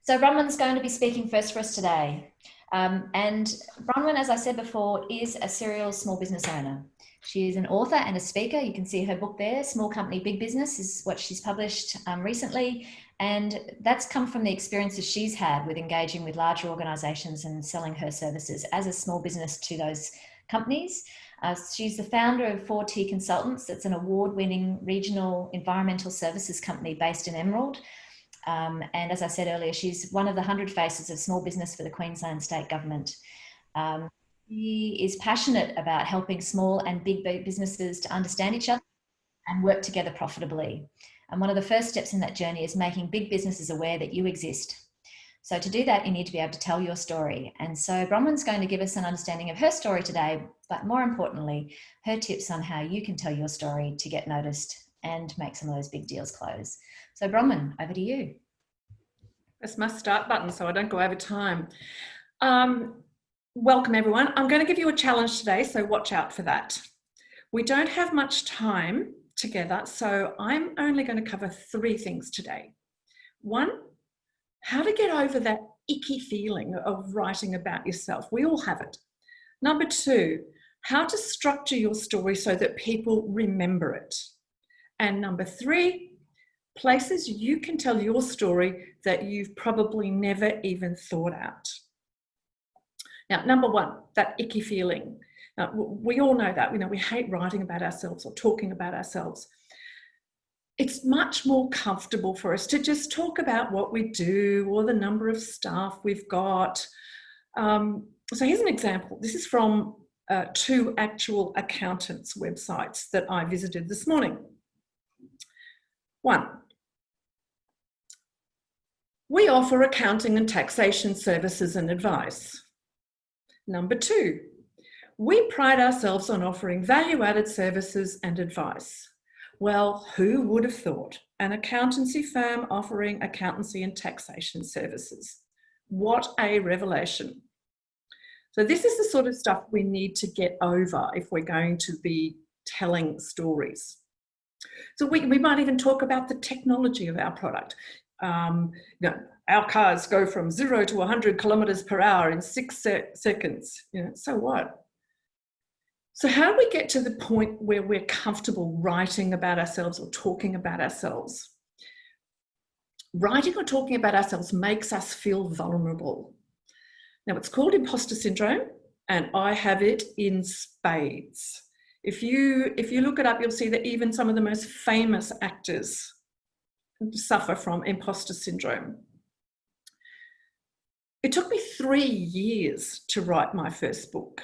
So Bronwyn's going to be speaking first for us today. And Bronwyn, as I said before, is a serial small business owner. She is an author and a speaker. You can see her book there, Small Company, Big Business, is what she's published recently. And that's come from the experiences she's had with engaging with larger organisations and selling her services as a small business to those companies. She's the founder of 4T Consultants. That's an award-winning regional environmental services company based in Emerald. And as I said earlier, she's one of the 100 faces of small business for the Queensland State Government. She is passionate about helping small and big businesses to understand each other and work together profitably. And one of the first steps in that journey is making big businesses aware that you exist. So to do that, you need to be able to tell your story. And so Bronwyn's going to give us an understanding of her story today, but more importantly, her tips on how you can tell your story to get noticed and make some of those big deals close. So Bronwyn, over to you. That's my start button so I don't go over time. Welcome everyone. I'm going to give you a challenge today, so watch out for that. We don't have much time together, so I'm only going to cover 3 things today. 1, how to get over that icky feeling of writing about yourself. We all have it. Number 2, how to structure your story so that people remember it. And number 3, places you can tell your story that you've probably never even thought out. Now, number 1, that icky feeling. Now, we all know that, we hate writing about ourselves or talking about ourselves. It's much more comfortable for us to just talk about what we do or the number of staff we've got. So here's an example. This is from 2 actual accountants' websites that I visited this morning. 1, we offer accounting and taxation services and advice. Number 2, we pride ourselves on offering value-added services and advice. Well, who would have thought an accountancy firm offering accountancy and taxation services? What a revelation. So this is the sort of stuff we need to get over if we're going to be telling stories. So we might even talk about the technology of our product. Our cars go from 0 to 100 kilometers per hour in 6 seconds. So what? So how do we get to the point where we're comfortable writing about ourselves or talking about ourselves? Writing or talking about ourselves makes us feel vulnerable. Now, it's called imposter syndrome, and I have it in spades. If you look it up, you'll see that even some of the most famous actors suffer from imposter syndrome. It took me 3 years to write my first book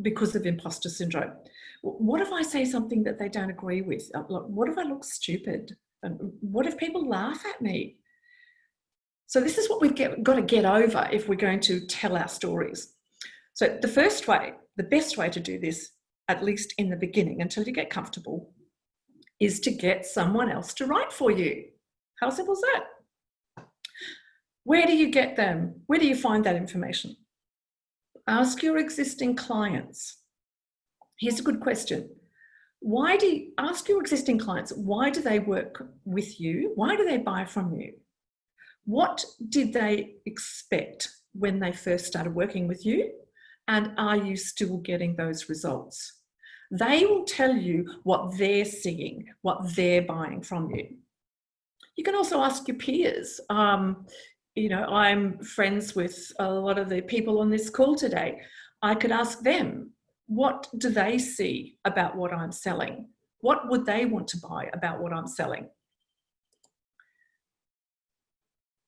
because of imposter syndrome. What if I say something that they don't agree with? What if I look stupid? What if people laugh at me? So this is what we've got to get over if we're going to tell our stories. So the best way to do this, at least in the beginning, until you get comfortable, is to get someone else to write for you. How simple is that? Where do you get them? Where do you find that information? Ask your existing clients. Here's a good question. Ask your existing clients, why do they work with you? Why do they buy from you? What did they expect when they first started working with you? And are you still getting those results? They will tell you what they're seeing, what they're buying from you. You can also ask your peers. I'm friends with a lot of the people on this call today. I could ask them, what do they see about what I'm selling? What would they want to buy about what I'm selling?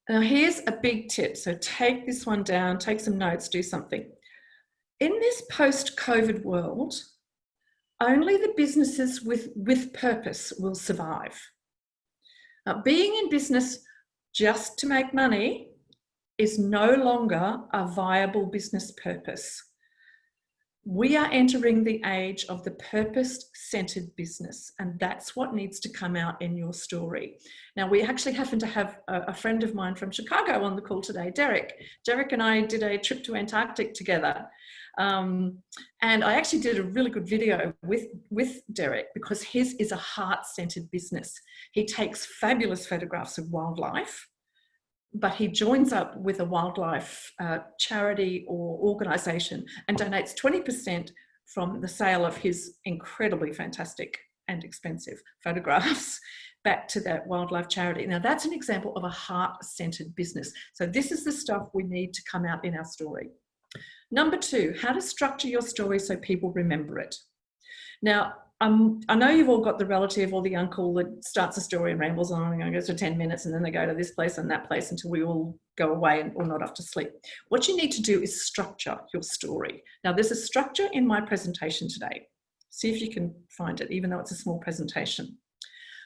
Now, here's a big tip. So take this one down, take some notes, do something. In this post-COVID world, only the businesses with purpose will survive. Now, being in business just to make money is no longer a viable business purpose. We are entering the age of the purpose-centered business, and that's what needs to come out in your story. Now, we actually happen to have a friend of mine from Chicago on the call today, Derek. Derek and I did a trip to Antarctic together. And I actually did a really good video with Derek because his is a heart-centered business. He takes fabulous photographs of wildlife, but he joins up with a wildlife charity or organisation and donates 20% from the sale of his incredibly fantastic and expensive photographs back to that wildlife charity. Now, that's an example of a heart-centred business. So this is the stuff we need to come out in our story. Number 2, how to structure your story so people remember it. Now, I know you've all got the relative or the uncle that starts a story and rambles on and goes for 10 minutes and then they go to this place and that place until we all go away or not off to sleep. What you need to do is structure your story. Now, there's a structure in my presentation today. See if you can find it, even though it's a small presentation.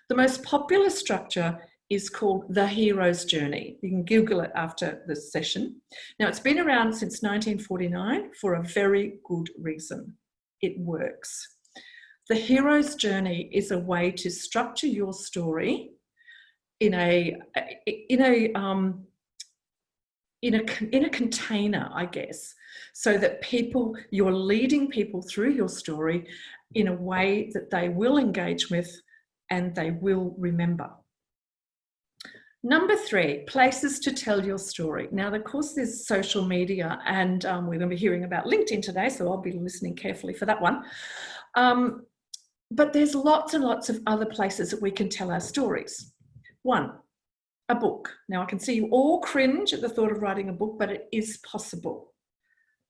The most popular structure is called The Hero's Journey. You can Google it after this session. Now, it's been around since 1949 for a very good reason. It works. The hero's journey is a way to structure your story in a container, I guess, so that you're leading people through your story in a way that they will engage with and they will remember. Number 3, places to tell your story. Now, of course, there's social media, and we're going to be hearing about LinkedIn today, so I'll be listening carefully for that one. But there's lots and lots of other places that we can tell our stories. 1, a book. Now, I can see you all cringe at the thought of writing a book, but it is possible.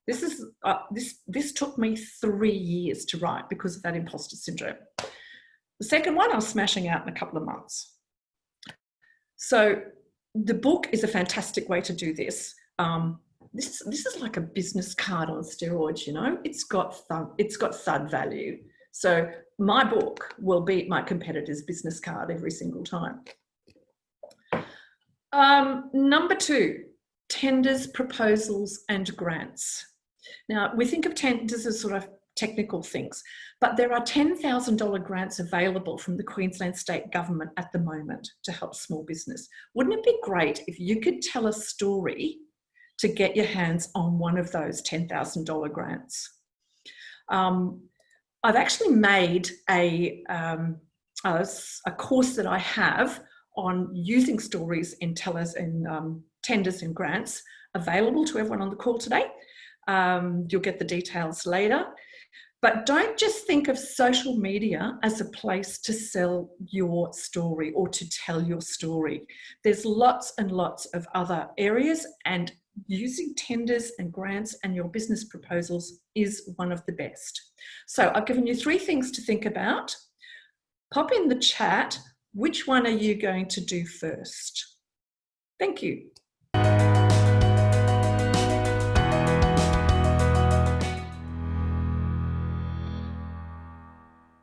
This took me 3 years to write because of that imposter syndrome. The second one, I was smashing out in a couple of months. So the book is a fantastic way to do this. This is like a business card on steroids, you know. It's got thud value. So my book will beat my competitor's business card every single time. Number 2, tenders, proposals, and grants. Now, we think of tenders as sort of technical things, but there are $10,000 grants available from the Queensland State Government at the moment to help small business. Wouldn't it be great if you could tell a story to get your hands on one of those $10,000 grants? I've actually made a course that I have on using stories in tenders and grants available to everyone on the call today. You'll get the details later. But don't just think of social media as a place to sell your story or to tell your story. There's lots and lots of other areas, and using tenders and grants and your business proposals is one of the best. So I've given you 3 things to think about. Pop in the chat, which one are you going to do first? Thank you.